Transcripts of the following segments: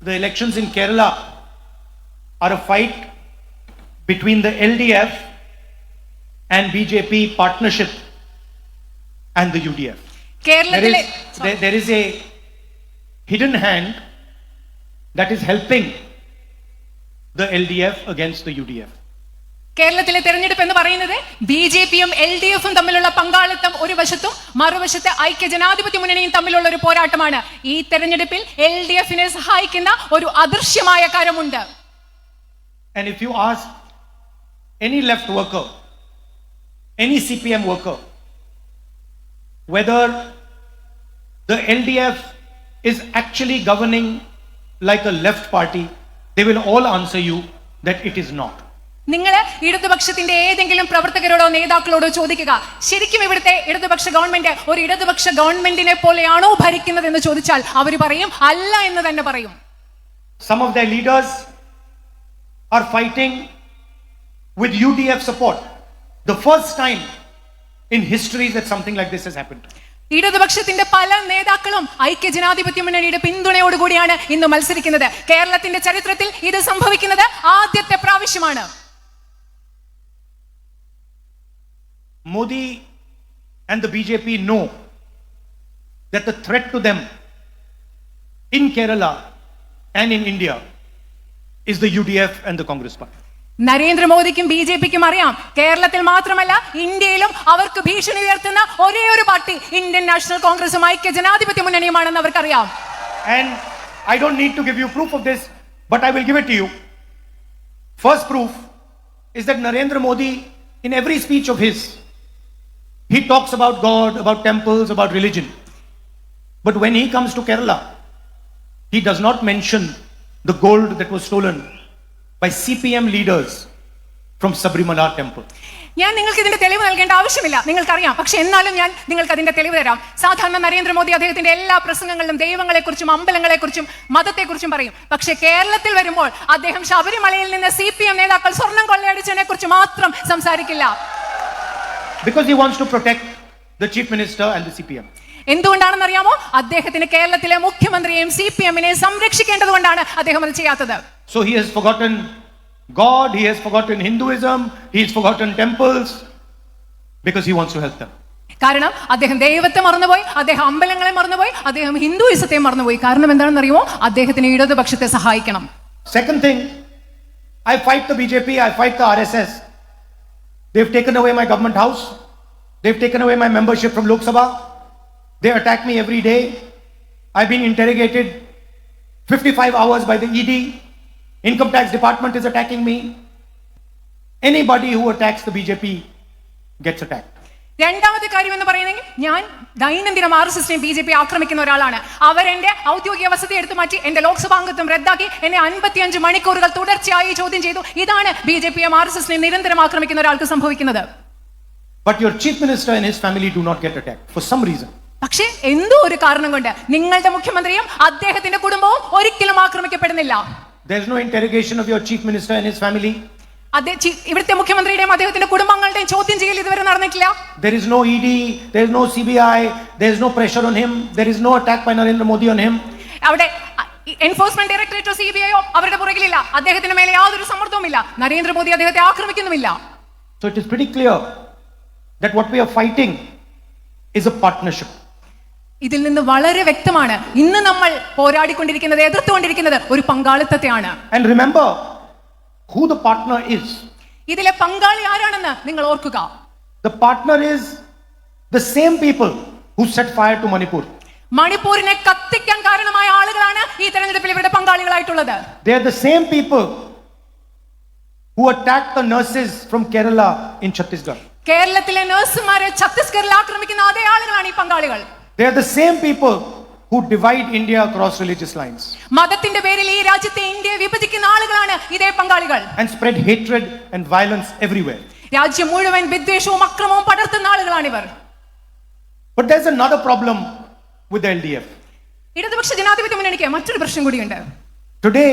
the elections in Kerala are a fight between the LDF and BJP partnership and the UDF. There is a hidden hand that is helping the LDF against the UDF. കേരളത്തിലെ തെരഞ്ഞെടുപ്പ് എന്ന് പറയുന്നത് ബിജെപിയും LDFും തമ്മിലുള്ള പങ്കാളിത്തം ഒരു വശത്തും മറുവശത്തെ ഐക്യ ജനാധിപത്യ മുന്നണിയും തമ്മിലുള്ള ഒരു പോരാട്ടമാണ്. ഈ തെരഞ്ഞെടുപ്പിൽ LDFനെ സഹായിക്കുന്ന ഒരു അദൃശ്യമായ കരമുണ്ട്. And if you ask any left worker, any CPM worker, whether the LDF is actually governing like a left party, they will all answer you that it is not. നിങ്ങൾ ഇടതുപക്ഷത്തിന്റെ ഏതെങ്കിലും പ്രവർത്തകരോടോ നേതാക്കളോടോ ചോദിക്കുക, ശരിക്കും ഇവിടുത്തെ ഇടതുപക്ഷ ഗവൺമെന്റ് ഒരു ഇടതുപക്ഷ ഗവൺമെന്റിനെ പോലെയാണോ ഭരിക്കുന്നത് എന്ന് ചോദിച്ചാൽ അവർ പറയും അല്ല എന്ന് തന്നെ പറയും. Some of their leaders are fighting with UDF support. The first time in history that something like this has happened. ഇടതുപക്ഷത്തിന്റെ പല നേതാക്കളും ഐക്യ ജനാധിപത്യ മുന്നണിയുടെ പിന്തുണയോടുകൂടിയാണ് ഇന്ന് മത്സരിക്കുന്നത്. കേരളത്തിന്റെ ചരിത്രത്തിൽ ഇത് സംഭവിക്കുന്നത് ആദ്യത്തെ പ്രാവശ്യമാണ്. Modi and the BJP know that the threat to them in Kerala and in India is the UDF and the Congress party. നരേന്ദ്രമോദിക്കും BJPക്കും അറിയാം, കേരളത്തിൽ മാത്രമല്ല ഇന്ത്യയിലും അവർക്ക് ഭീഷണി ഉയർത്തുന്ന ഒരേ ഒരു പാർട്ടി ഇന്ത്യൻ നാഷണൽ കോൺഗ്രസും ഐക്യ ജനാധിപത്യ മുന്നണിയുമാണെന്ന് അവർക്കറിയാം. And I don't need to give you proof of this, but I will give it to you. First proof is that Narendra Modi, in every speech of his, he talks about God, about temples, about religion. But when he comes to Kerala, he does not mention the gold that was stolen by CPM leaders from Sabrimala temple. ഞാൻ നിങ്ങൾക്ക് ഇതിന്റെ തെളിവ് നൽകേണ്ട ആവശ്യമില്ല, നിങ്ങൾക്കറിയാം. പക്ഷെ എന്നാലും ഞാൻ നിങ്ങൾക്ക് അതിന്റെ തെളിവ് തരാം. സാധാരണ നരേന്ദ്രമോദി അദ്ദേഹത്തിന്റെ എല്ലാ പ്രസംഗങ്ങളിലും ദൈവങ്ങളെക്കുറിച്ചും അമ്പലങ്ങളെക്കുറിച്ചും മതത്തെക്കുറിച്ചും പറയും. പക്ഷെ കേരളത്തിൽ വരുമ്പോൾ അദ്ദേഹം ശബരിമലയിൽ നിന്ന് CPM നേതാക്കൾ സ്വർണം കൊള്ളയടിച്ചതിനെ കുറിച്ച് മാത്രം സംസാരിക്കില്ല. Because he wants to protect the chief minister and the CPM. എന്തുകൊണ്ടാണെന്ന് അറിയാമോ? അദ്ദേഹത്തിന് കേരളത്തിലെ മുഖ്യമന്ത്രിയെയും CPMനെയും സംരക്ഷിക്കേണ്ടതുകൊണ്ടാണ് അദ്ദേഹം അത് ചെയ്യാത്തത്. So he has forgotten God, he has forgotten Hinduism, he has forgotten temples because he wants to help them. കാരണം അദ്ദേഹം ദൈവത്തെ മറന്നുപോയി, അദ്ദേഹം അമ്പലങ്ങളെ മറന്നുപോയി, അദ്ദേഹം ഹിന്ദുയിസത്തെ മറന്നുപോയി. കാരണം എന്താണെന്ന് അറിയുമോ? അദ്ദേഹത്തിന് ഇടതുപക്ഷത്തെ സഹായിക്കണം. Second thing, I fight the BJP, I fight the RSS. They've taken away my government house. They've taken away my membership from Lok Sabha. They attack me every day. I've been interrogated 55 hours by the ED. Income tax department is attacking me. Anybody who attacks the BJP gets attacked. രണ്ടാമത്തെ കാര്യം എന്ന് പറയുന്നെങ്കിൽ ഞാൻ ദൈനംദിനം RSSനെയും BJP ആക്രമിക്കുന്ന ഒരാളാണ്. അവരെന്റെ ഔദ്യോഗിക വസതി എടുത്തു മാറ്റി എന്റെ ലോക്സഭാ അംഗത്വം റദ്ദാക്കി എന്നെ 55 മണിക്കൂറുകൾ തുടർച്ചയായി ചോദ്യം ചെയ്തു. ഇതാണ് BJPയും RSSനെയും നിരന്തരം ആക്രമിക്കുന്ന ഒരാൾക്ക് സംഭവിക്കുന്നത്. But your chief minister and his family do not get attacked for some reason. പക്ഷേ എന്തോ ഒരു കാരണം കൊണ്ട് നിങ്ങളുടെ മുഖ്യമന്ത്രിയും അദ്ദേഹത്തിന്റെ കുടുംബവും ഒരിക്കലും ആക്രമിക്കപ്പെടുന്നില്ല. There is no interrogation of your chief minister and his family. ഇവിടുത്തെ മുഖ്യമന്ത്രിയുടെയും അദ്ദേഹത്തിന്റെ കുടുംബങ്ങളുടെയും ചോദ്യം ചെയ്യൽ ഇതുവരെ നടന്നിട്ടില്ല. There is no ED, there is no CBI, there is no pressure on him, there is no attack by Narendra Modi on him. അവിടെ enforcement ഡയറക്ടറേറ്റോ CBIയോ അവരുടെ പുറകിലില്ല. അദ്ദേഹത്തിന് മേലെ യാതൊരു സമ്മർദ്ദവുമില്ല. നരേന്ദ്രമോദി അദ്ദേഹത്തെ ആക്രമിക്കുന്നുമില്ല. So it is pretty clear that what we are fighting is a partnership. ഇതിൽ നിന്ന് വളരെ വ്യക്തമാണ് ഇന്ന് നമ്മൾ പോരാടിക്കൊണ്ടിരിക്കുന്നത്, എതിർത്തുകൊണ്ടിരിക്കുന്നത് ഒരു പങ്കാളിത്തത്തെയാണ്. And remember who the partner is. ഇതിലെ പങ്കാളി ആരാണെന്ന് നിങ്ങൾ ഓർക്കുക. The partner is the same people who set fire to Manipur. മണിപ്പൂരിനെ കത്തിക്കാൻ കാരണമായ ആളുകളാണ് ഈ തെരഞ്ഞെടുപ്പിൽ ഇവിടെ പങ്കാളികളായിട്ടുള്ളത്. They are the same people who attacked the nurses from Kerala in Chhattisgarh. കേരളത്തിലെ നഴ്സുമാരെ ഛത്തീസ്ഗഡിൽ ആക്രമിക്കുന്ന അതേ ആളുകളാണ് ഈ പങ്കാളികൾ. They are the same people who divide India across religious lines. മതത്തിന്റെ പേരിൽ ഈ രാജ്യത്തെ ഇന്ത്യയെ വിഭജിക്കുന്ന ആളുകളാണ് ഇതേ പങ്കാളികൾ. And spread hatred and violence everywhere. രാജ്യം മുഴുവൻ വിദ്വേഷവും അക്രമവും പടർത്തുന്ന ആളുകളാണ് ഇവർ. But there's another problem with the LDF. ഇടതുപക്ഷ ജനാധിപത്യ മുന്നണിക്ക് മറ്റൊരു പ്രശ്നം കൂടിയുണ്ട്. Today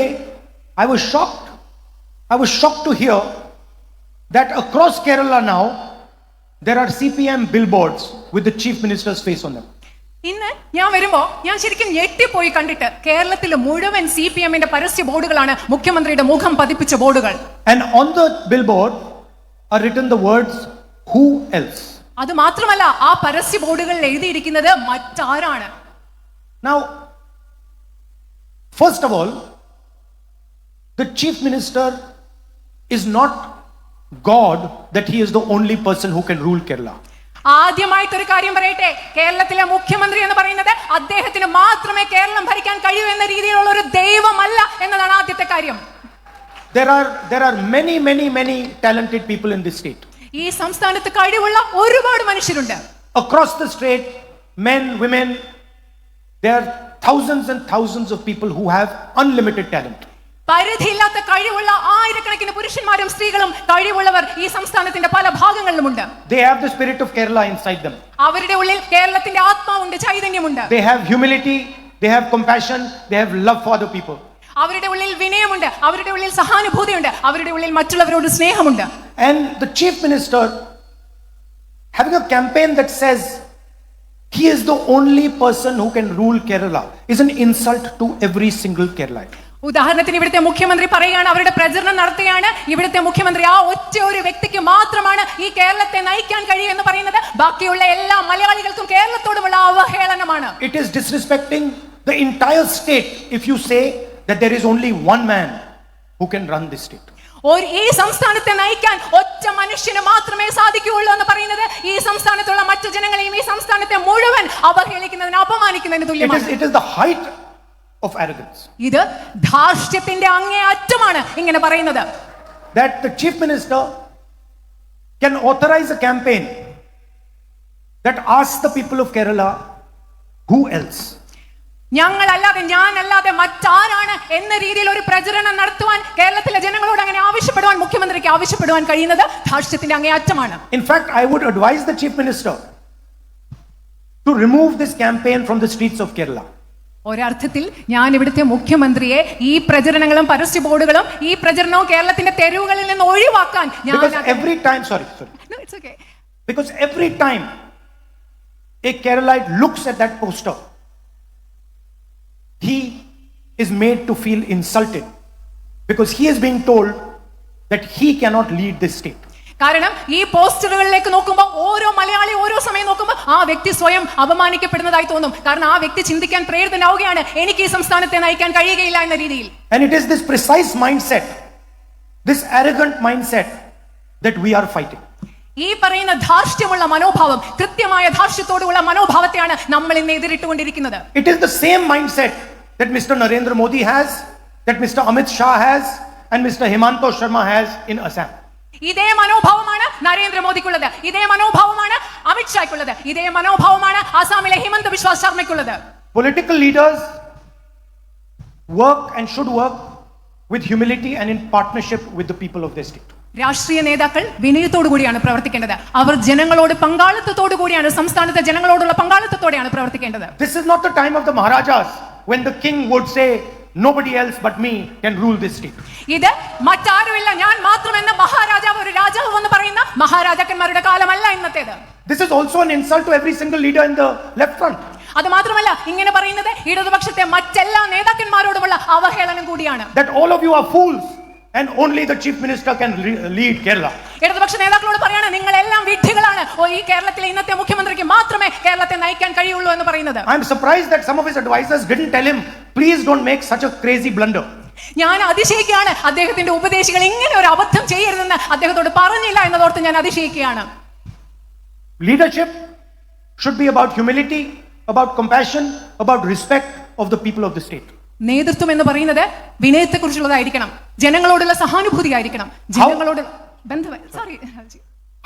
I was shocked to hear that across Kerala now there are CPM billboards with the chief minister's face on them. ഇന്ന് ഞാൻ വരുമ്പോ ഞാൻ ശരിക്കും ഞെട്ടിപ്പോയി കണ്ടിട്ട് കേരളത്തിൽ മുഴുവൻ CPM-ന്റെ പരസ്യ ബോർഡുകളാണ് മുഖ്യമന്ത്രിയുടെ മുഖം പതിപ്പിച്ച ബോർഡുകൾ. And on the billboard are written the words who else. അത് മാത്രമല്ല ആ പരസ്യ ബോർഡുകളിൽ എഴുതിയിരിക്കുന്നത് മറ്റാരാണ്. Now, first of all, the chief minister is not God that he is the only person who can rule Kerala. ആദ്യമായിട്ടൊരു കാര്യം പറയട്ടെ, കേരളത്തിലെ മുഖ്യമന്ത്രി എന്ന് പറയുന്നത് അദ്ദേഹത്തിന് മാത്രമേ കേരളം ഭരിക്കാൻ കഴിയൂ എന്ന രീതിയിലുള്ള ഒരു ദൈവമല്ല എന്നതാണ് ആദ്യത്തെ കാര്യം. There are many talented people in this state. ഈ സംസ്ഥാനത്ത് കഴിവുള്ള ഒരുപാട് മനുഷ്യരുണ്ട്. Across the state, men, women, there are thousands and thousands of people who have unlimited talent. പരിധിയില്ലാത്ത കഴിവുള്ള ആയിരക്കണക്കിന് പുരുഷന്മാരും സ്ത്രീകളും കഴിവുള്ളവർ ഈ സംസ്ഥാനത്തിന്റെ പല ഭാഗങ്ങളിലുമുണ്ട്. They have the spirit of Kerala inside them. അവരുടെ ഉള്ളിൽ കേരളത്തിന്റെ ആത്മാവുണ്ട്, ചൈതന്യമുണ്ട്. They have humility, they have compassion, they have love for other people. അവരുടെ ഉള്ളിൽ വിനയമുണ്ട്, അവരുടെ ഉള്ളിൽ സഹാനുഭൂതിയുണ്ട്, അവരുടെ ഉള്ളിൽ മറ്റുള്ളവരോട് സ്നേഹമുണ്ട്. And the chief minister having a campaign that says he is the only person who can rule Kerala is an insult to every single Keralite. ഉദാഹരണത്തിന് ഇവിടുത്തെ മുഖ്യമന്ത്രി പറയുകയാണ്, അവരുടെ പ്രചരണം നടത്തുകയാണ്, ഇവിടുത്തെ മുഖ്യമന്ത്രി ആ ഒറ്റ ഒരു വ്യക്തിക്ക് മാത്രമാണ് ഈ കേരളത്തെ നയിക്കാൻ കഴിയൂ എന്ന് പറയുന്നത് ബാക്കിയുള്ള എല്ലാ മലയാളികൾക്കും കേരളത്തോടുമുള്ള അവഹേളനമാണ്. It is disrespecting the entire state if you say that there is only one man who can run this state. ഈ സംസ്ഥാനത്തെ നയിക്കാൻ ഒറ്റ മനുഷ്യന് മാത്രമേ സാധിക്കുകയുള്ളൂ എന്ന് പറയുന്നത് ഈ സംസ്ഥാനത്തുള്ള മറ്റു ജനങ്ങളെയും ഈ സംസ്ഥാനത്തെ മുഴുവൻ അവഹേളിക്കുന്നതിന് അപമാനിക്കുന്നതിന് തുല്യമാണ്. It is the height of arrogance. ഇത് ധാർഷ്ട്യത്തിന്റെ അങ്ങേ അറ്റമാണ് ഇങ്ങനെ പറയുന്നത്. That the chief minister can authorize a campaign that asks the people of Kerala, who else? ഞങ്ങളല്ലാതെ ഞാനല്ലാതെ മറ്റാരാണ് എന്ന രീതിയിൽ ഒരു പ്രചരണം നടത്തുവാൻ കേരളത്തിലെ ജനങ്ങളോട് അങ്ങനെ ആവശ്യപ്പെടുവാൻ മുഖ്യമന്ത്രിക്ക് ആവശ്യപ്പെടുവാൻ കഴിയുന്നത് ധാർഷ്ട്യത്തിന്റെ അങ്ങേ അറ്റമാണ്. In fact, I would advise the chief minister to remove this campaign from the streets of Kerala. ഒരർത്ഥത്തിൽ ഞാൻ ഇവിടുത്തെ മുഖ്യമന്ത്രിയെ ഈ പ്രചരണങ്ങളും പരസ്യ ബോർഡുകളും ഈ പ്രചരണവും കേരളത്തിന്റെ തെരുവുകളിൽ നിന്ന് ഒഴിവാക്കാൻ Because every time No, it's okay. Because every time a Keralite looks at that poster, he is made to feel insulted because he is being told that he cannot lead this state. കാരണം ഈ പോസ്റ്ററുകളിലേക്ക് നോക്കുമ്പോൾ ഓരോ മലയാളി ഓരോ സമയം നോക്കുമ്പോൾ ആ വ്യക്തി സ്വയം അപമാനിക്കപ്പെടുന്നതായി തോന്നും. കാരണം ആ വ്യക്തി ചിന്തിക്കാൻ പ്രേരിതനാവുകയാണ്, എനിക്ക് ഈ സംസ്ഥാനത്തെ നയിക്കാൻ കഴിയുകയില്ല എന്ന രീതിയിൽ. And it is this precise mindset, this arrogant mindset that we are fighting. ഈ പറയുന്ന ധാർഷ്ട്യമുള്ള മനോഭാവം, കൃത്യമായ ധാർഷ്ട്യത്തോടുള്ള മനോഭാവത്തെയാണ് നമ്മൾ ഇന്ന് എതിരിട്ടുകൊണ്ടിരിക്കുന്നത്. It is the same mindset that Mr. Narendra Modi has, that Mr. Amit Shah has, and Mr. Hemanta Sharma has in Assam. ഇതേ മനോഭാവമാണ് നരേന്ദ്രമോദിക്കുള്ളത്, ഇതേ മനോഭാവമാണ് അമിത് ഷായ്ക്കുള്ളത്, ഇതേ മനോഭാവമാണ് ആസാമിലെ Himanta Biswa ശർമ്മയ്ക്കുള്ളത്. Political leaders work and should work with humility and in partnership with the people of their state. രാഷ്ട്രീയ നേതാക്കൾ വിനയത്തോടു കൂടിയാണ് പ്രവർത്തിക്കേണ്ടത്. അവർ ജനങ്ങളോട് പങ്കാളിത്തത്തോടു കൂടിയാണ്, സംസ്ഥാനത്തെ ജനങ്ങളോടുള്ള പങ്കാളിത്തത്തോടെയാണ് പ്രവർത്തിക്കേണ്ടത്. This is not the time of the Maharajas when the king would say nobody else but me can rule this state. ഇത് മറ്റാരുമില്ല ഞാൻ മാത്രമെന്ന മഹാരാജാവ് ഒരു രാജാവ് എന്ന് പറയുന്ന മഹാരാജാക്കന്മാരുടെ കാലമല്ല ഇന്നത്തേത്. This is also an insult to every single leader in the left front. അത് മാത്രമല്ല ഇങ്ങനെ പറയുന്നത് ഇടതുപക്ഷത്തെ മറ്റെല്ലാ നേതാക്കന്മാരോടുമുള്ള അവഹേളനം കൂടിയാണ്. That all of you are fools and only the chief minister can lead Kerala. ഇടതുപക്ഷ നേതാക്കളോട് പറയാണ്, നിങ്ങൾ എല്ലാം വിഡ്ഢികളാണ്, ഈ കേരളത്തിലെ ഇന്നത്തെ മുഖ്യമന്ത്രിക്ക് മാത്രമേ കേരളത്തെ നയിക്കാൻ കഴിയുള്ളൂ എന്ന് പറയുന്നത്. I am surprised that some of his advisors didn't tell him, please don't make such a crazy blunder. ഞാൻ അതിശയിക്കുകയാണ്, അദ്ദേഹത്തിന്റെ ഉപദേശികൾ ഇങ്ങനെ ഒരു അബദ്ധം ചെയ്യരുതെന്ന് അദ്ദേഹത്തോട് പറഞ്ഞില്ല എന്നതോർത്ത് ഞാൻ അതിശയിക്കുകയാണ്. Leadership should be about humility, about compassion, about respect of the people of the state. നേതൃത്വം എന്ന് പറയുന്നത് വിനയത്തെക്കുറിച്ചുള്ളതായിരിക്കണം, ജനങ്ങളോടുള്ള സഹാനുഭൂതി ആയിരിക്കണം, ജനങ്ങളോട്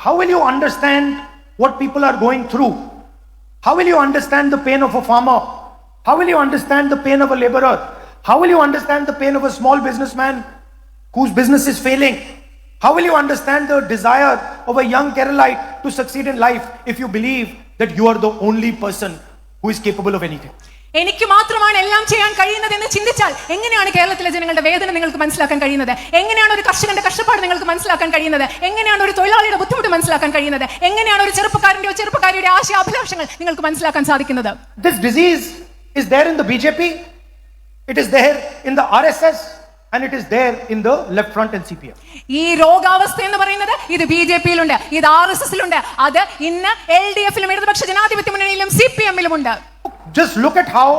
How will you understand what people are going through? How will you understand the pain of a farmer? How will you understand the pain of a laborer? How will you understand the pain of a small businessman whose business is failing? How will you understand the desire of a young Keralite to succeed in life if you believe that you are the only person who is capable of anything? എനിക്ക് മാത്രമാണ് എല്ലാം ചെയ്യാൻ കഴിയുന്നത് എന്ന് ചിന്തിച്ചാൽ എങ്ങനെയാണ് കേരളത്തിലെ ജനങ്ങളുടെ വേദന നിങ്ങൾക്ക് മനസ്സിലാക്കാൻ കഴിയുന്നത്? എങ്ങനെയാണ് ഒരു കർഷകന്റെ കഷ്ടപ്പാട് നിങ്ങൾക്ക് മനസ്സിലാക്കാൻ കഴിയുന്നത്? എങ്ങനെയാണ് ഒരു തൊഴിലാളിയുടെ ബുദ്ധിമുട്ട് മനസ്സിലാക്കാൻ കഴിയുന്നത്? എങ്ങനെയാണ് ഒരു ചെറുപ്പക്കാരന്റെയോ ചെറുപ്പക്കാരിയുടെ ആശയാഭിലാഷങ്ങൾ നിങ്ങൾക്ക് മനസ്സിലാക്കാൻ സാധിക്കുന്നത്? This disease is there in the BJP, it is there in the RSS, and it is there in the left front and CPM. ഈ രോഗാവസ്ഥ എന്ന് പറയുന്നത് ഇത് BJP-യിലുണ്ട്, ഇത് RSS-ലുണ്ട്, അത് ഇന്ന് LDF-ലും ഇടതുപക്ഷ ജനാധിപത്യ മുന്നണിയിലും CPM-ലും ഉണ്ട്. Just look at how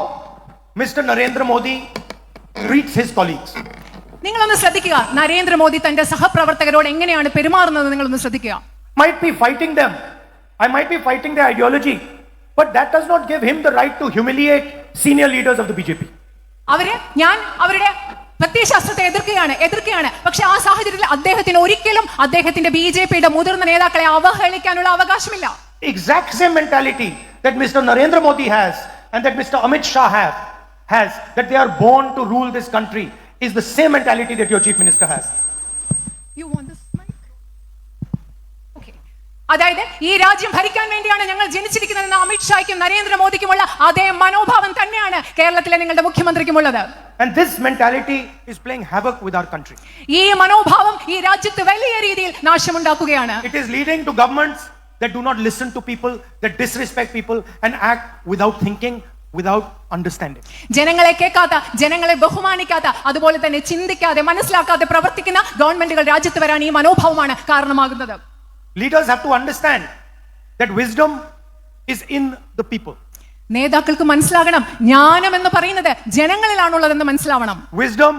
Mr. Narendra Modi treats his colleagues. നിങ്ങളൊന്ന് ശ്രദ്ധിക്കുക, നരേന്ദ്രമോദി തന്റെ സഹപ്രവർത്തകരോട് എങ്ങനെയാണ് പെരുമാറുന്നത് നിങ്ങളൊന്ന് ശ്രദ്ധിക്കുക. Might be fighting them, I might be fighting their ideology, but that does not give him the right to humiliate senior leaders of the BJP. ഞാൻ അവരുടെ പ്രത്യയശാസ്ത്രത്തെ എതിർക്കുകയാണ്. പക്ഷെ ആ സാഹചര്യത്തിൽ അദ്ദേഹത്തിന് ഒരിക്കലും അദ്ദേഹത്തിന്റെ BJP-യുടെ മുതിർന്ന നേതാക്കളെ അവഹേളിക്കാനുള്ള അവകാശമില്ല. Exact same mentality that Mr. Narendra Modi has and that Mr. Amit Shah has, that they are born to rule this country, is the same mentality that your chief minister has. You want this mic? Okay. അതായത് ഈ രാജ്യം ഭരിക്കാൻ വേണ്ടിയാണ് ഞങ്ങൾ ജനിച്ചിരിക്കുന്നതെന്ന് അമിത് ഷായ്ക്കും നരേന്ദ്രമോദിക്കുമുള്ള അതേ മനോഭാവം തന്നെയാണ് കേരളത്തിലെ നിങ്ങളുടെ മുഖ്യമന്ത്രിക്കുമുള്ളത്. And this mentality is playing havoc with our country. ഈ മനോഭാവം ഈ രാജ്യത്ത് വലിയ രീതിയിൽ നാശമുണ്ടാക്കുകയാണ്. It is leading to governments that do not listen to people, that disrespect people and act without thinking, without understanding. ജനങ്ങളെ കേൾക്കാത്ത, ജനങ്ങളെ ബഹുമാനിക്കാത്ത, അതുപോലെ തന്നെ ചിന്തിക്കാതെ മനസ്സിലാക്കാതെ പ്രവർത്തിക്കുന്ന ഗവൺമെന്റുകൾ രാജ്യത്ത് വരാൻ ഈ മനോഭാവമാണ് കാരണമാകുന്നത്. Leaders have to understand that wisdom is in the people. നേതാക്കൾക്ക് മനസ്സിലാകണം, ജ്ഞാനം എന്ന് പറയുന്നത് ജനങ്ങളിലാണുള്ളതെന്ന് മനസ്സിലാവണം. Wisdom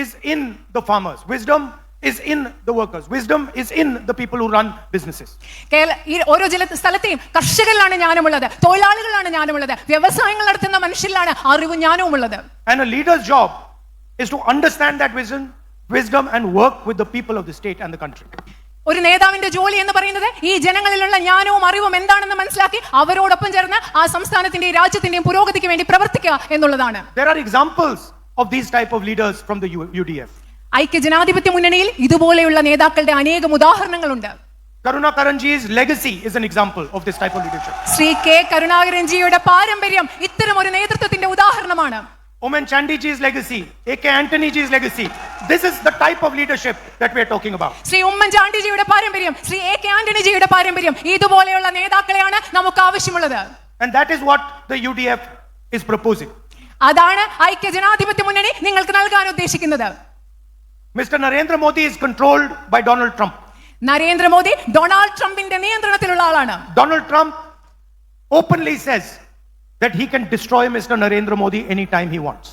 is in the farmers. Wisdom is in the workers. Wisdom is in the people who run businesses. ഓരോ സ്ഥലത്തെയും കർഷകരിലാണ് ജ്ഞാനമുള്ളത്, തൊഴിലാളികളാണ് ജ്ഞാനമുള്ളത്, വ്യവസായങ്ങൾ നടത്തുന്ന മനുഷ്യരിലാണ് അറിവും ജ്ഞാനവും ഉള്ളത്. And a leader's job is to understand that wisdom and work with the people of the state and the country. ഒരു നേതാവിന്റെ ജോലി എന്ന് പറയുന്നത് ഈ ജനങ്ങളിലുള്ള ജ്ഞാനവും അറിവും എന്താണെന്ന് മനസ്സിലാക്കി അവരോടൊപ്പം ചേർന്ന് ആ സംസ്ഥാനത്തിന്റെയും രാജ്യത്തിന്റെയും പുരോഗതിക്ക് വേണ്ടി പ്രവർത്തിക്കുക എന്നുള്ളതാണ്. There are examples of these type of leaders from the UDF. ഐക്യ ജനാധിപത്യ മുന്നണിയിൽ ഇതുപോലെയുള്ള നേതാക്കളുടെ അനേകം ഉദാഹരണങ്ങളുണ്ട്. Karunakaranji's legacy is an example of this type of leadership. Shri K കരുണാകരൻജിയുടെ പാരമ്പര്യം ഇത്തരം ഒരു നേതൃത്വത്തിന്റെ ഉദാഹരണമാണ്. Omen Chandyji's legacy, AK Antonyji's legacy. This is the type of leadership that we are talking about. Shri ഉമ്മൻചാണ്ടിജിയുടെ പാരമ്പര്യം, ശ്രീ AK ആന്റണിജിയുടെ പാരമ്പര്യം, ഇതുപോലെയുള്ള നേതാക്കളെയാണ് നമുക്ക് ആവശ്യമുള്ളത്. And that is what the UDF is proposing. അതാണ് ഐക്യ ജനാധിപത്യ മുന്നണി നിങ്ങൾക്ക് നൽകാൻ ഉദ്ദേശിക്കുന്നത്. Mr. Narendra Modi is controlled by Donald Trump. Narendra Modi Donald ട്രംപിന്റെ നിയന്ത്രണത്തിലുള്ള ആളാണ്. Donald Trump openly says that he can destroy Mr. Narendra Modi anytime he wants.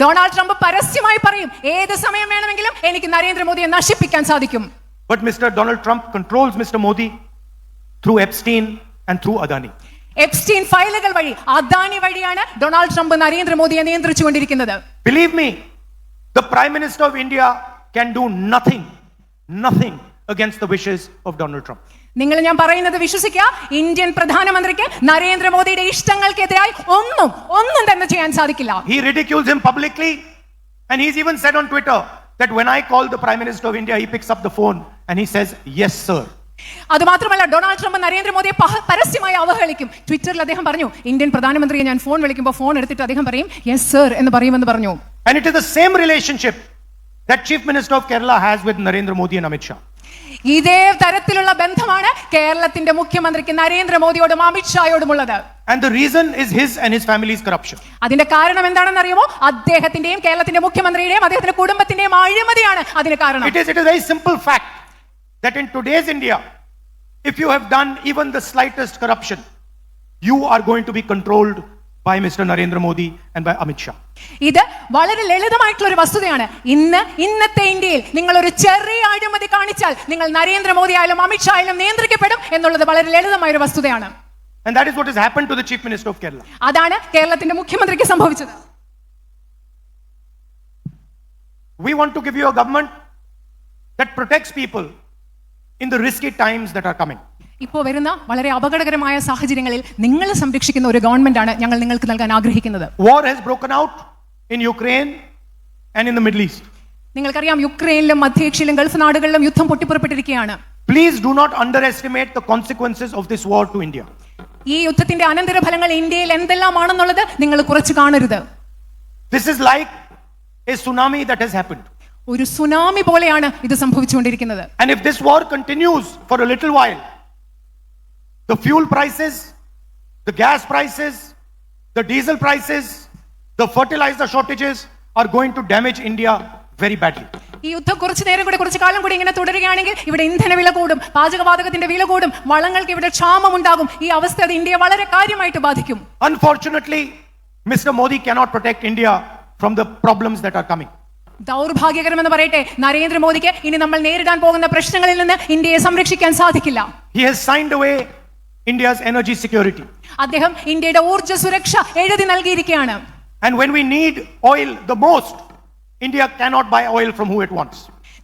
Donald Trump പരസ്യമായി പറയും, ഏത് സമയം വേണമെങ്കിലും എനിക്ക് നരേന്ദ്രമോദിയെ നശിപ്പിക്കാൻ സാധിക്കും. But Mr. Donald Trump controls Mr. Modi through Epstein and through Adani. Epstein ഫയലുകൾ വഴി, അദാനി വഴിയാണ് ഡൊണാൾഡ് ട്രംപ് നരേന്ദ്രമോദിയെ നിയന്ത്രിച്ചുകൊണ്ടിരിക്കുന്നത്. Believe me, the Prime Minister of India can do nothing against the wishes of Donald Trump. ഞാൻ പറയുന്നത് വിശ്വസിക്കുക, Indian പ്രധാനമന്ത്രിക്ക് നരേന്ദ്രമോദിയുടെ ഇഷ്ടങ്ങൾക്കെതിരായി ഒന്നും തന്നെ ചെയ്യാൻ സാധിക്കില്ല. He ridicules him publicly and he's even said on Twitter that when I call the Prime Minister of India, he picks up the phone and he says, "Yes, sir." അതുമാത്രമല്ല, ഡൊണാൾഡ് ട്രംപ് നരേന്ദ്രമോദിയെ പരസ്യമായി അവഹേളിക്കും. ട്വിറ്ററിൽ അദ്ദേഹം പറഞ്ഞു, Indian പ്രധാനമന്ത്രിയെ ഞാൻ phone വിളിക്കുമ്പോൾ phone എടുത്തിട്ട് അദ്ദേഹം പറയും, "യെസ് സർ" എന്ന് പറയുമെന്ന് പറഞ്ഞു. And it is the same relationship that Chief Minister of Kerala has with Narendra Modi and Amit Shah. ഇതേ തരത്തിലുള്ള ബന്ധമാണ് കേരളത്തിന്റെ മുഖ്യമന്ത്രിക്ക് നരേന്ദ്രമോദിയോടും Amit ഷായോടുമുള്ളത്. And the reason is his and his family's corruption. അതിന്റെ കാരണം എന്താണെന്ന് അറിയുമോ? അദ്ദേഹത്തിന്റെയും കേരളത്തിന്റെ മുഖ്യമന്ത്രിയുടെയും അദ്ദേഹത്തിന്റെ കുടുംബത്തിന്റെയും അഴിമതിയാണ് അതിന് കാരണം. It is a very simple fact that in today's India, if you have done even the slightest corruption, you are going to be controlled by Mr. Narendra Modi and by Amit Shah. ഇത് വളരെ ലളിതമായിട്ടുള്ള ഒരു വസ്തുതയാണ്. ഇന്നത്തെ ഇന്ത്യയിൽ നിങ്ങൾ ഒരു ചെറിയ അഴിമതി കാണിച്ചാൽ നിങ്ങൾ നരേന്ദ്രമോദി ആയാലും അമിത് ഷാ ആയാലും നിയന്ത്രിക്കപ്പെടും എന്നുള്ളത് വളരെ ലളിതമായ ഒരു വസ്തുതയാണ്. And that is what has happened to the Chief Minister of Kerala. അതാണ് കേരളത്തിന്റെ മുഖ്യമന്ത്രിക്ക് സംഭവിച്ചത്. We want to give you a government that protects people in the risky times that are coming. ഇപ്പോൾ വരുന്ന വളരെ അപകടകരമായ സാഹചര്യങ്ങളിൽ നിങ്ങളെ സംരക്ഷിക്കുന്ന ഒരു ഗവൺമെന്റാണ് ഞങ്ങൾ നിങ്ങൾക്ക് നൽകാൻ ആഗ്രഹിക്കുന്നത്. War has broken out in Ukraine and in the Middle East. നിങ്ങൾക്കറിയാം, യുക്രൈനിലും മധ്യേഷ്യയിലും ഗൾഫ് നാടുകളിലും യുദ്ധം പൊട്ടിപ്പുറപ്പെട്ടിരിക്കുകയാണ്. Please do not underestimate the consequences of this war to India. ഈ യുദ്ധത്തിന്റെ അനന്തരഫലങ്ങൾ ഇന്ത്യയിൽ എന്തെല്ലാമാണെന്നുള്ളത് നിങ്ങൾ കുറച്ച് കാണരുത്. This is like a tsunami that has happened. ഒരു സുനാമി പോലെയാണ് ഇത് സംഭവിച്ചുകൊണ്ടിരിക്കുന്നത്. And if this war continues for a little while, the fuel prices, the gas prices, the diesel prices, the fertilizer shortages are going to damage India very badly. ഈ യുദ്ധം കുറച്ച് നേരം കൂടി കുറച്ച് കാലം കൂടി ഇങ്ങനെ തുടരുകയാണെങ്കിൽ ഇവിടെ ഇന്ധന വില കൂടും, പാചകവാതകത്തിന്റെ വില കൂടും, വളങ്ങൾക്ക് ഇവിടെ ക്ഷാമം ഉണ്ടാകും. ഈ അവസ്ഥ അത് ഇന്ത്യയെ വളരെ കാര്യമായിട്ട് ബാധിക്കും. Unfortunately, Mr. Modi cannot protect India from the problems that are coming. ദൗർഭാഗ്യകരമെന്ന് പറയട്ടെ, നരേന്ദ്രമോദിക്ക് ഇനി നമ്മൾ നേരിടാൻ പോകുന്ന പ്രശ്നങ്ങളിൽ നിന്ന് ഇന്ത്യയെ സംരക്ഷിക്കാൻ സാധിക്കില്ല. He has signed away India's energy security. അദ്ദേഹം ഇന്ത്യയുടെ ഊർജ്ജ സുരക്ഷ എഴുതി നൽകിയിരിക്കുകയാണ്. And when we need oil the most, India cannot buy oil from who it wants.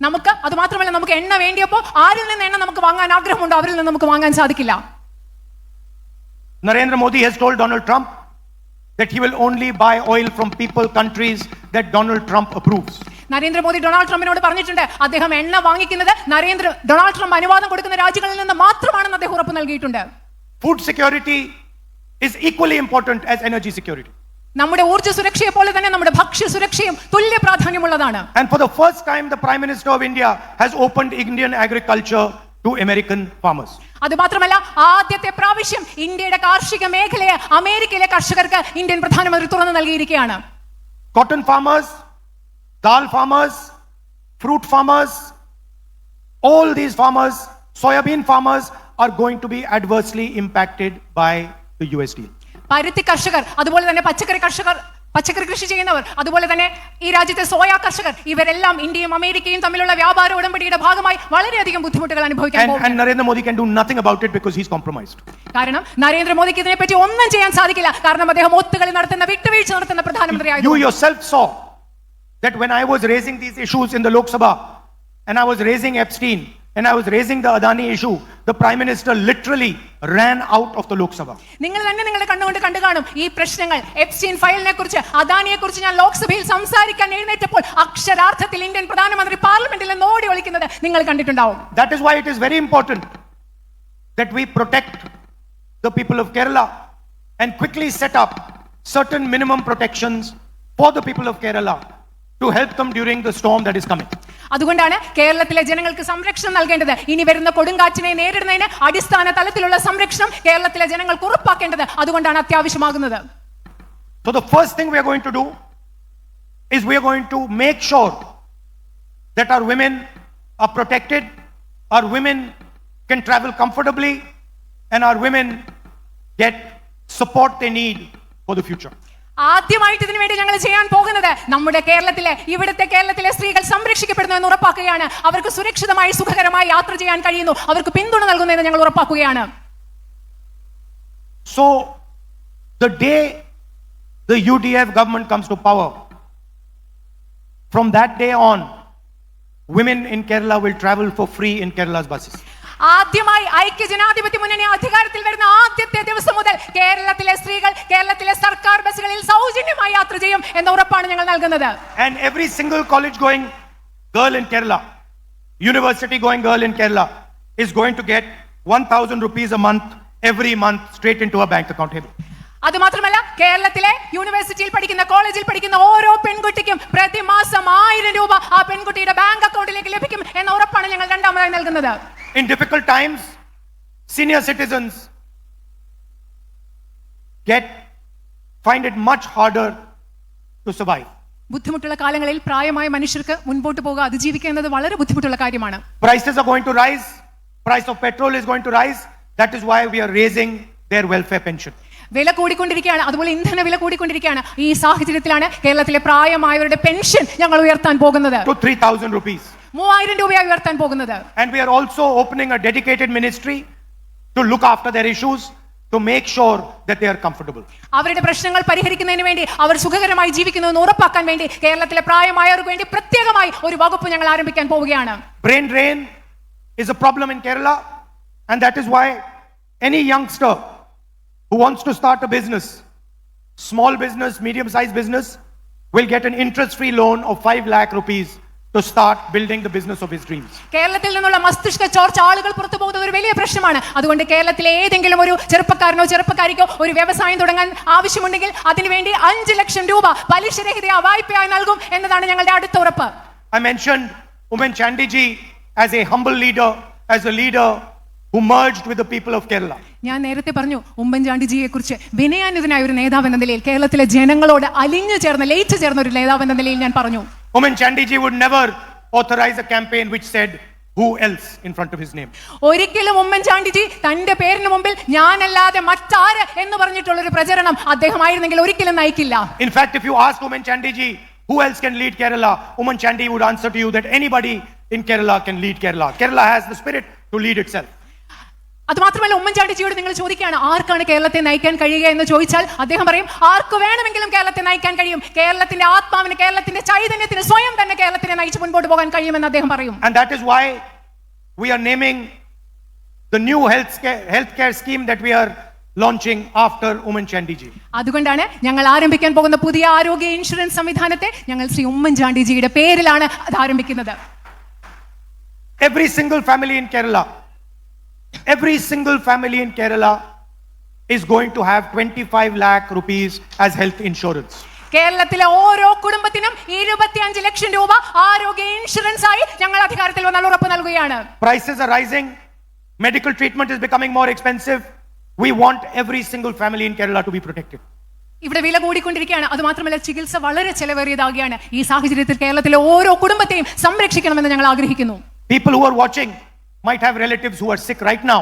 നമുക്ക് അത് മാത്രമല്ല, നമുക്ക് എണ്ണ വേണ്ടിയപ്പോൾ ആരിൽ നിന്ന് എണ്ണ നമുക്ക് വാങ്ങാൻ ആഗ്രഹമുണ്ടോ അവരിൽ നിന്ന് നമുക്ക് വാങ്ങാൻ സാധിക്കില്ല. Narendra Modi has told Donald Trump that he will only buy oil from people, countries that Donald Trump approves. Narendra Modi Donald ട്രംപിനോട് പറഞ്ഞിട്ടുണ്ട് അദ്ദേഹം എണ്ണ വാങ്ങിക്കുന്നത് ഡൊണാൾഡ് ട്രംപ് അനുവാദം കൊടുക്കുന്ന രാജ്യങ്ങളിൽ നിന്ന് മാത്രമാണെന്ന് അദ്ദേഹം ഉറപ്പ് നൽകിയിട്ടുണ്ട്. Food security is equally important as energy security. നമ്മുടെ ഊർജ്ജ സുരക്ഷയെ പോലെ തന്നെ നമ്മുടെ ഭക്ഷ്യ സുരക്ഷയും തുല്യ പ്രാധാന്യമുള്ളതാണ്. And for the first time, the Prime Minister of India has opened Indian agriculture to American farmers. അത് മാത്രമല്ല, ആദ്യത്തെ പ്രാവശ്യം ഇന്ത്യയുടെ കാർഷിക മേഖലയെ അമേരിക്കയിലെ കർഷകർക്ക് ഇന്ത്യൻ പ്രധാനമന്ത്രി തുറന്നു നൽകിയിരിക്കുകയാണ്. Cotton farmers, dal farmers, fruit farmers, all these farmers, soybean farmers are going to be adversely impacted by the US deal. പരുത്തി കർഷകർ, അതുപോലെ തന്നെ പച്ചക്കറി കൃഷി ചെയ്യുന്നവർ, അതുപോലെ തന്നെ ഈ രാജ്യത്തെ സോയാ കർഷകർ, ഇവരെല്ലാം ഇന്ത്യയും അമേരിക്കയും തമ്മിലുള്ള വ്യാപാര ഉടമ്പടിയുടെ ഭാഗമായി വളരെയധികം ബുദ്ധിമുട്ടുകൾ അനുഭവിക്കാൻ പോകുന്നു. And Narendra Modi can do nothing about it because he's compromised. കാരണം നരേന്ദ്രമോദിക്ക് ഇതിനെപ്പറ്റി ഒന്നും ചെയ്യാൻ സാധിക്കില്ല. കാരണം അദ്ദേഹം ഒത്തുകളി നടത്തുന്ന, വിട്ടുവീഴ്ച നടത്തുന്ന പ്രധാനമന്ത്രിയായിരുന്നു. You yourself saw that when I was raising these issues in the Lok Sabha, and I was raising Epstein, and I was raising the Adani issue, the Prime Minister literally ran out of the Lok Sabha. നിങ്ങൾ തന്നെ നിങ്ങളെ കണ്ടു കാണും ഈ പ്രശ്നങ്ങൾ. Epstein ഫയലിനെ കുറിച്ച്, അദാനിയെ കുറിച്ച് ഞാൻ ലോക്സഭയിൽ സംസാരിക്കാൻ എഴുന്നേറ്റപ്പോൾ അക്ഷരാർത്ഥത്തിൽ ഇന്ത്യൻ പ്രധാനമന്ത്രി പാർലമെന്റിൽ നിന്ന് ഓടി ഒളിക്കുന്നത് നിങ്ങൾ കണ്ടിട്ടുണ്ടാവും. That is why it is very important that we protect the people of Kerala and quickly set up certain minimum protections for the people of Kerala to help them during the storm that is coming. അതുകൊണ്ടാണ് കേരളത്തിലെ ജനങ്ങൾക്ക് സംരക്ഷണം നൽകേണ്ടത്. ഇനി വരുന്ന കൊടുങ്കാറ്റിനെ നേരിടുന്നതിന് അടിസ്ഥാന തലത്തിലുള്ള സംരക്ഷണം കേരളത്തിലെ ജനങ്ങൾക്ക് ഉറപ്പാക്കേണ്ടത് അതുകൊണ്ടാണ് അത്യാവശ്യമാകുന്നത്. So the first thing we are going to do is we are going to make sure that our women are protected, our women can travel comfortably, and our women get support they need for the future. ആദ്യമായിട്ട് ഇതിനു വേണ്ടി ഞങ്ങൾ ചെയ്യാൻ പോകുന്നത് നമ്മുടെ ഇവിടുത്തെ കേരളത്തിലെ സ്ത്രീകൾ സംരക്ഷിക്കപ്പെടുന്നു എന്ന് ഉറപ്പാക്കുകയാണ്. അവർക്ക് സുരക്ഷിതമായി സുഖകരമായി യാത്ര ചെയ്യാൻ കഴിയുന്നു, അവർക്ക് പിന്തുണ നൽകുന്നു എന്ന് ഞങ്ങൾ ഉറപ്പാക്കുകയാണ്. So the day the UDF government comes to power, from that day on, women in Kerala will travel for free in Kerala's buses. ആദ്യമായി ഐക്യ ജനാധിപത്യ മുന്നണി അധികാരത്തിൽ വരുന്ന ആദ്യത്തെ ദിവസം മുതൽ കേരളത്തിലെ സ്ത്രീകൾ കേരളത്തിലെ സർക്കാർ ബസ്സുകളിൽ സൗജന്യമായി യാത്ര ചെയ്യും എന്ന ഉറപ്പാണ് ഞങ്ങൾ നൽകുന്നത്. And every single college going girl in Kerala, university going girl in Kerala is going to get 1,000 rupees a month every month straight into her bank account. അത് മാത്രമല്ല, കേരളത്തിലെ യൂണിവേഴ്സിറ്റിയിൽ പഠിക്കുന്ന, കോളേജിൽ പഠിക്കുന്ന ഓരോ പെൺകുട്ടിക്കും പ്രതിമാസം 1000 രൂപ ആ പെൺകുട്ടിയുടെ ബാങ്ക് അക്കൗണ്ടിലേക്ക് ലഭിക്കും എന്ന ഉറപ്പാണ് ഞങ്ങൾ രണ്ടാമതായി നൽകുന്നത്. In difficult times, senior citizens find it much harder to survive. ബുദ്ധിമുട്ടുള്ള കാലങ്ങളിൽ പ്രായമായ മനുഷ്യർക്ക് മുൻപോട്ട് പോകുക, അതിജീവിക്കുക എന്നത് വളരെ ബുദ്ധിമുട്ടുള്ള കാര്യമാണ്. Prices are going to rise. Price of petrol is going to rise. That is why we are raising their welfare pension. വില കൂടിക്കൊണ്ടിരിക്കുകയാണ്, അതുപോലെ ഇന്ധന വില കൂടിക്കൊണ്ടിരിക്കുകയാണ്. ഈ സാഹചര്യത്തിലാണ് കേരളത്തിലെ പ്രായമായവരുടെ പെൻഷൻ ഞങ്ങൾ ഉയർത്താൻ പോകുന്നത്. To 3,000 rupees. 3000 രൂപയായി ഉയർത്താൻ പോകുന്നത്. And we are also opening a dedicated ministry to look after their issues, to make sure that they are comfortable. അവരുടെ പ്രശ്നങ്ങൾ പരിഹരിക്കുന്നതിന് വേണ്ടി, അവർ സുഖകരമായി ജീവിക്കുന്നു എന്ന് ഉറപ്പാക്കാൻ വേണ്ടി കേരളത്തിലെ പ്രായമായവർക്ക് വേണ്ടി പ്രത്യേകമായി ഒരു വകുപ്പ് ഞങ്ങൾ ആരംഭിക്കാൻ പോവുകയാണ്. Brain drain is a problem in Kerala, and that is why any youngster who wants to start a business, small business, medium-sized business, will get an interest-free loan of 5 lakh rupees to start building the business of his dreams. കേരളത്തിൽ നിന്നുള്ള മസ്തിഷ്ക ചോർച്ച ആളുകൾ പുറത്തു പോകുന്നത് ഒരു വലിയ പ്രശ്നമാണ്. അതുകൊണ്ട് കേരളത്തിലെ ഏതെങ്കിലും ഒരു ചെറുപ്പക്കാരനോ ചെറുപ്പക്കാരിക്കോ ഒരു വ്യവസായം തുടങ്ങാൻ ആവശ്യമുണ്ടെങ്കിൽ അതിനുവേണ്ടി 5 ലക്ഷം രൂപ പലിശരഹിത വായ്പയായി നൽകും എന്നതാണ് ഞങ്ങളുടെ അടുത്ത ഉറപ്പ്. I mentioned Oommen Chandy ji as a humble leader, as a leader who merged with the people of Kerala. ഞാൻ നേരത്തെ പറഞ്ഞു ഉമ്മൻചാണ്ടിജിയെ കുറിച്ച് വിനയാന്വിതനായ ഒരു നേതാവ് എന്ന നിലയിൽ കേരളത്തിലെ ജനങ്ങളോട് അലിഞ്ഞു ചേർന്ന് ലയിച്ചു ചേർന്ന ഒരു നേതാവ് എന്ന നിലയിൽ ഞാൻ പറഞ്ഞു. Oommen Chandy ji would never authorize a campaign which said who else in front of his name. ഒരിക്കലും ഉമ്മൻചാണ്ടിജി തന്റെ പേരിന് മുമ്പിൽ ഞാനല്ലാതെ മറ്റാര് എന്ന് പറഞ്ഞിട്ടുള്ള ഒരു പ്രചരണം അദ്ദേഹമായിരുന്നെങ്കിൽ ഒരിക്കലും നയിക്കില്ല. In fact, if you ask Oommen Chandy ji who else can lead Kerala, Oommen Chandy would answer to you that anybody in Kerala can lead Kerala. Kerala has the spirit to lead itself. അതുമാത്രമല്ല ഉമ്മൻചാണ്ടിജിയോട് നിങ്ങൾ ചോദിക്കുകയാണ് ആർക്കാണ് കേരളത്തെ നയിക്കാൻ കഴിയുക എന്ന് ചോദിച്ചാൽ അദ്ദേഹം പറയും ആർക്ക് വേണമെങ്കിലും കേരളത്തെ നയിക്കാൻ കഴിയും. കേരളത്തിന്റെ ആത്മാവിന് കേരളത്തിന്റെ ചൈതന്യത്തിന് സ്വയം തന്നെ കേരളത്തിനെ നയിച്ച് മുൻപോട്ട് പോകാൻ കഴിയുമെന്ന് അദ്ദേഹം പറയും. And that is why we are naming the new healthcare scheme that we are launching after Oommen Chandy ji. അതുകൊണ്ടാണ് ഞങ്ങൾ ആരംഭിക്കാൻ പോകുന്ന പുതിയ ആരോഗ്യ ഇൻഷുറൻസ് സംവിധാനത്തെ ഞങ്ങൾ ശ്രീ ഉമ്മൻചാണ്ടിജിയുടെ പേരിലാണ് അത് ആരംഭിക്കുന്നത്. Every single family in Kerala is going to have 25 lakh rupees as health insurance. കേരളത്തിലെ ഓരോ കുടുംബത്തിനും 25 ലക്ഷം രൂപ ആരോഗ്യ ഇൻഷുറൻസ് ആയി ഞങ്ങൾ അധികാരത്തിൽ വന്നാൽ ഉറപ്പ് നൽകുകയാണ്. Prices are rising, medical treatment is becoming more expensive. We want every single family in Kerala to be protected. ഇവിടെ വില കൂടിക്കൊണ്ടിരിക്കുകയാണ്. അതുമാത്രമല്ല ചികിത്സ വളരെ ചെലവേറിയതാകുകയാണ്. ഈ സാഹചര്യത്തിൽ കേരളത്തിലെ ഓരോ കുടുംബത്തെയും സംരക്ഷിക്കണമെന്ന് ഞങ്ങൾ ആഗ്രഹിക്കുന്നു. People who are watching might have relatives who are sick right now.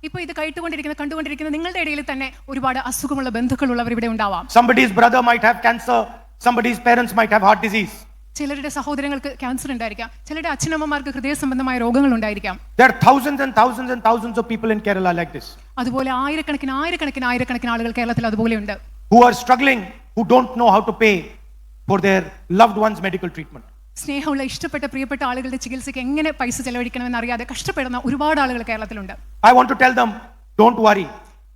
ഇപ്പോൾ ഇത് കണ്ടുകൊണ്ടിരിക്കുന്ന നിങ്ങളുടെ ഇടയിൽ തന്നെ ഒരുപാട് അസുഖമുള്ള ബന്ധുക്കളുള്ളവർ ഇവിടെ ഉണ്ടാവാം. Somebody's brother might have cancer, somebody's parents might have heart disease. ചിലരുടെ സഹോദരങ്ങൾക്ക് ക്യാൻസർ ഉണ്ടായിരിക്കാം, ചിലരുടെ അച്ഛനമ്മമാർക്ക് ഹൃദയ സംബന്ധമായ രോഗങ്ങൾ ഉണ്ടായിരിക്കാം. There are thousands and thousands and thousands of people in Kerala like this. അതുപോലെ ആയിരക്കണക്കിന് ആളുകൾ കേരളത്തിൽ അതുപോലെയുണ്ട്. Who are struggling, who don't know how to pay for their loved one's medical treatment. സ്നേഹമുള്ള ഇഷ്ടപ്പെട്ട പ്രിയപ്പെട്ട ആളുകളുടെ ചികിത്സയ്ക്ക് എങ്ങനെ പൈസ ചെലവഴിക്കണമെന്ന് അറിയാതെ കഷ്ടപ്പെടുന്ന ഒരുപാട് ആളുകൾ കേരളത്തിലുണ്ട്. I want to tell them, don't worry.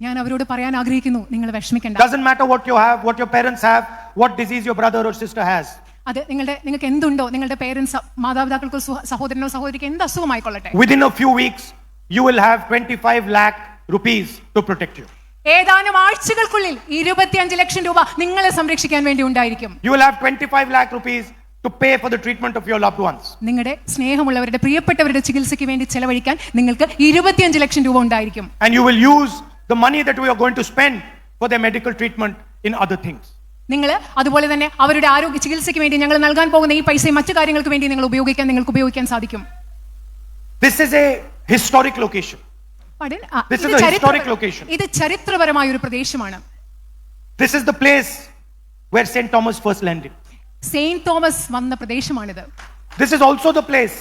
ഞാൻ അവരോട് പറയാൻ ആഗ്രഹിക്കുന്നു, നിങ്ങൾ വിഷമിക്കണ്ട. Doesn't matter what you have, what your parents have, what disease your brother or sister has. അത് നിങ്ങൾക്ക് എന്തുണ്ടോ, നിങ്ങളുടെ പേരൻസ് മാതാപിതാക്കൾക്കോ സഹോദരനോ സഹോദരിക്ക് എന്ത് അസുഖമായിക്കൊള്ളട്ടെ, within a few weeks you will have 25 lakh rupees to protect you. ഏതാനും ആഴ്ചകൾക്കുള്ളിൽ 25 ലക്ഷം രൂപ നിങ്ങളെ സംരക്ഷിക്കാൻ വേണ്ടി ഉണ്ടായിരിക്കും. You will have 25 lakh rupees to pay for the treatment of your loved ones. നിങ്ങളുടെ സ്നേഹമുള്ളവരുടെ പ്രിയപ്പെട്ടവരുടെ ചികിത്സയ്ക്ക് വേണ്ടി ചെലവഴിക്കാൻ നിങ്ങൾക്ക് 25 ലക്ഷം രൂപ ഉണ്ടായിരിക്കും. And you will use the money that we are going to spend for their medical treatment in other things. നിങ്ങൾ അതുപോലെ തന്നെ അവരുടെ ആരോഗ്യ ചികിത്സയ്ക്ക് വേണ്ടി ഞങ്ങൾ നൽകാൻ പോകുന്ന ഈ പൈസ മറ്റു കാര്യങ്ങൾക്ക് വേണ്ടി നിങ്ങൾക്ക് ഉപയോഗിക്കാൻ സാധിക്കും. This is a historic location. This is a historic location. ഇത് ചരിത്രപരമായ ഒരു പ്രദേശമാണ്. This is the place where St. Thomas first landed. Saint Thomas വന്ന പ്രദേശമാണിത്. This is also the place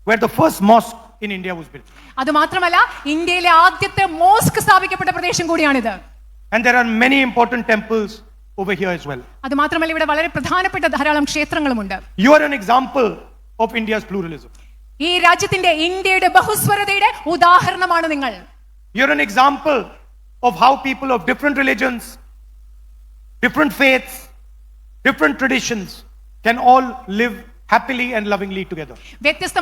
where the first mosque in India was built. അതുമാത്രമല്ല ഇന്ത്യയിലെ ആദ്യത്തെ mosque സ്ഥാപിക്കപ്പെട്ട പ്രദേശം കൂടിയാണിത്. And there are many important temples over here as well. അതുമാത്രമല്ല ഇവിടെ വളരെ പ്രധാനപ്പെട്ട ധാരാളം ക്ഷേത്രങ്ങളുമുണ്ട്. You are an example of India's pluralism. ഈ രാജ്യത്തിന്റെ ഇന്ത്യയുടെ ബഹുസ്വരതയുടെ ഉദാഹരണമാണ് നിങ്ങൾ. You are an example of how people of different religions, different faiths, different traditions can all live happily and lovingly together. വ്യത്യസ്ത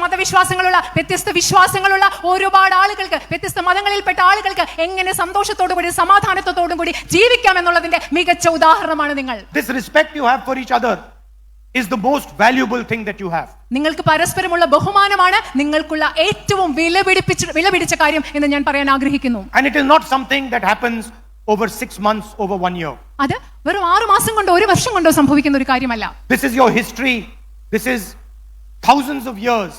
വിശ്വാസങ്ങളുള്ള ഒരുപാട് ആളുകൾക്ക്, വ്യത്യസ്ത മതങ്ങളിൽപ്പെട്ട ആളുകൾക്ക് എങ്ങനെ സന്തോഷത്തോടുകൂടി സമാധാനത്തോടും കൂടി ജീവിക്കാം എന്നുള്ളതിന്റെ മികച്ച ഉദാഹരണമാണ് നിങ്ങൾ. This respect you have for each other is the most valuable thing that you have. നിങ്ങൾക്ക് പരസ്പരമുള്ള ബഹുമാനമാണ് നിങ്ങൾക്കുള്ള ഏറ്റവും വിലപിടിച്ച കാര്യം എന്ന് ഞാൻ പറയാൻ ആഗ്രഹിക്കുന്നു. And it is not something that happens over 6 months, over 1 year. അത് വെറും 6 മാസം കൊണ്ടോ 1 വർഷം കൊണ്ടോ സംഭവിക്കുന്ന ഒരു കാര്യമല്ല. This is your history. This is thousands of years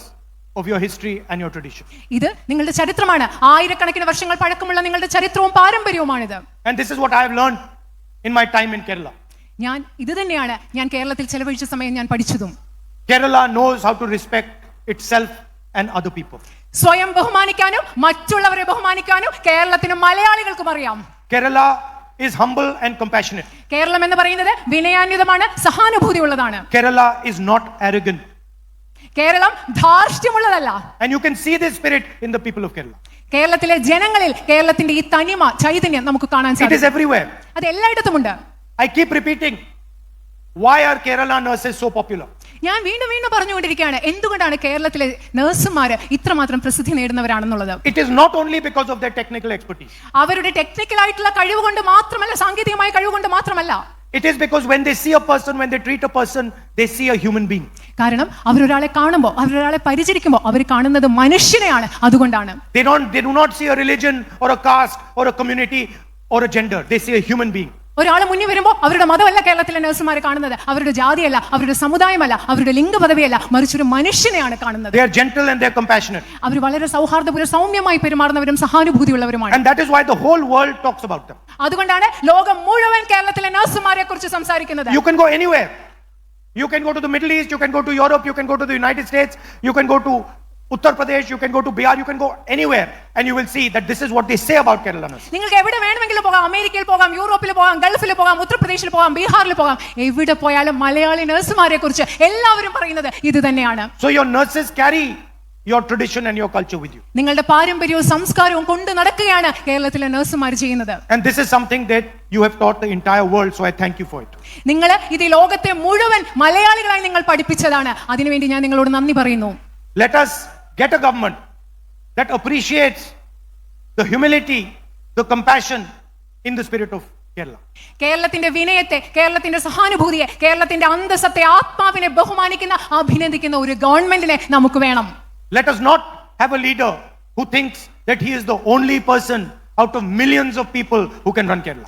of your history and your tradition. ഇത് നിങ്ങളുടെ ചരിത്രമാണ്. ആയിരക്കണക്കിന് വർഷങ്ങൾ പഴക്കമുള്ള നിങ്ങളുടെ ചരിത്രവും പാരമ്പര്യവുമാണിത്. And this is what I have learned in my time in Kerala. ഇത് തന്നെയാണ് ഞാൻ കേരളത്തിൽ ചെലവഴിച്ച സമയം ഞാൻ പഠിച്ചതും. Kerala knows how to respect itself and other people. സ്വയം ബഹുമാനിക്കാനും മറ്റുള്ളവരെ ബഹുമാനിക്കാനും കേരളത്തിനും മലയാളികൾക്കും അറിയാം. Kerala is humble and compassionate. Keralam എന്ന് പറയുന്നത് വിനയാന്വിതമാണ്, സഹാനുഭൂതിയുള്ളതാണ്. Kerala is not arrogant. Keralam ധാർഷ്ട്യമുള്ളതല്ല. And you can see this spirit in the people of Kerala. കേരളത്തിലെ ജനങ്ങളിൽ കേരളത്തിന്റെ ഈ തനിമ, ചൈതന്യം നമുക്ക് കാണാൻ സാധിക്കും. It is everywhere. അത് എല്ലായിടത്തുമുണ്ട്. I keep repeating, why are Kerala nurses so popular? ഞാൻ വീണ്ടും വീണ്ടും പറഞ്ഞുകൊണ്ടിരിക്കുകയാണ് എന്തുകൊണ്ടാണ് കേരളത്തിലെ നഴ്സുമാർ ഇത്രമാത്രം പ്രസിദ്ധി നേടുന്നവരാണെന്നുള്ളത്. It is not only because of their technical expertise. അവരുടെ ടെക്നിക്കൽ ആയിട്ടുള്ള കഴിവ് കൊണ്ട് മാത്രമല്ല, സാങ്കേതികമായ കഴിവ് കൊണ്ട് മാത്രമല്ല. It is because when they see a person, when they treat a person, they see a human being. കാരണം അവരൊരാളെ കാണുമ്പോൾ, അവരൊരാളെ പരിചരിക്കുമ്പോൾ അവർ കാണുന്നത് മനുഷ്യനെയാണ്. അതുകൊണ്ടാണ് They do not see a religion or a caste or a community or a gender. They see a human being. ഒരാൾ മുന്നിൽ വരുമ്പോൾ അവരുടെ മതമല്ല കേരളത്തിലെ നഴ്സുമാർ കാണുന്നത്, അവരുടെ ജാതിയല്ല, അവരുടെ സമുദായമല്ല, അവരുടെ ലിംഗപദവിയല്ല, മറിച്ചൊരു മനുഷ്യനെയാണ് കാണുന്നത്. They are gentle and they are compassionate. അവർ വളരെ സൗഹാർദ്ദപൂർവ്വം സൗമ്യമായി പെരുമാറുന്നവരും സഹാനുഭൂതിയുള്ളവരുമാണ്. And that is why the whole world talks about them. അതുകൊണ്ടാണ് ലോകം മുഴുവൻ കേരളത്തിലെ നഴ്സുമാരെ കുറിച്ച് സംസാരിക്കുന്നത്. You can go anywhere. You can go to the Middle East, you can go to Europe, you can go to the United States, you can go to Uttar Pradesh, you can go to Bihar, you can go anywhere and you will see that this is what they say about Kerala nurses. നിങ്ങൾക്ക് എവിടെ വേണമെങ്കിലും പോകാം, അമേരിക്കയിൽ പോകാം, യൂറോപ്പിൽ പോകാം, ഗൾഫിൽ പോകാം, ഉത്തർപ്രദേശിൽ പോകാം, ബീഹാറിൽ പോകാം, എവിടെ പോയാലും മലയാളി നഴ്സുമാരെ കുറിച്ച് എല്ലാവരും പറയുന്നത് ഇത് തന്നെയാണ്. So your nurses carry your tradition and your culture with you. നിങ്ങളുടെ പാരമ്പര്യവും സംസ്കാരവും കൊണ്ട് നടക്കുകയാണ് കേരളത്തിലെ നഴ്സുമാർ ചെയ്യുന്നത്. And this is something that you have taught the entire world, so I thank you for it. നിങ്ങൾ ഇത് ലോകത്തെ മുഴുവൻ മലയാളികളായി നിങ്ങൾ പഠിപ്പിച്ചതാണ്. അതിനുവേണ്ടി ഞാൻ നിങ്ങളോട് നന്ദി പറയുന്നു. Let us get a government that appreciates the humility, the compassion in the spirit of Kerala. കേരളത്തിന്റെ വിനയത്തെ, കേരളത്തിന്റെ സഹാനുഭൂതിയെ, കേരളത്തിന്റെ അന്തസ്സത്തെ, ആത്മാവിനെ ബഹുമാനിക്കുന്ന, അഭിനന്ദിക്കുന്ന ഒരു ഗവൺമെന്റിനെ നമുക്ക് വേണം. Let us not have a leader who thinks that he is the only person out of millions of people who can run Kerala.